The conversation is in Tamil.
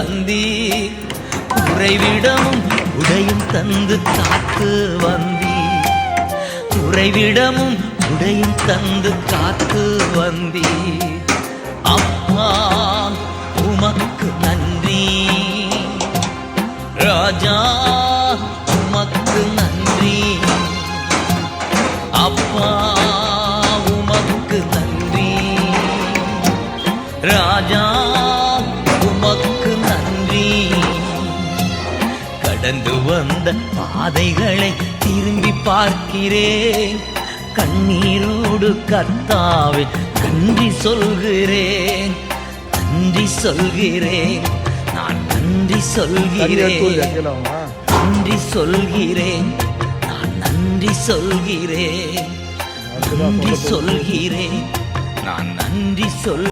தந்தீர். உறைவிடமும் உடையும் தந்து காத்து வந்தீர். உறைவிடமும் உடையும் தந்து காத்து வந்தீர். அப்பா உமக்கு நன்றி, ராஜா உமக்கு நன்றி. அப்பா உமக்கு நன்றி, ராஜா உமக்கு நன்றி. கடந்து வந்த பாதைகளை திரும்பி பார்க்கிறேன். கண்ணீரோடு கர்த்தாவே நன்றி சொல்கிறேன், நன்றி சொல்கிறேன், நான் நன்றி சொல்கிறேன், நன்றி சொல்கிறேன், நான் நன்றி சொல்கிறேன், நன்றி சொல்கிறேன், நான் நன்றி சொல்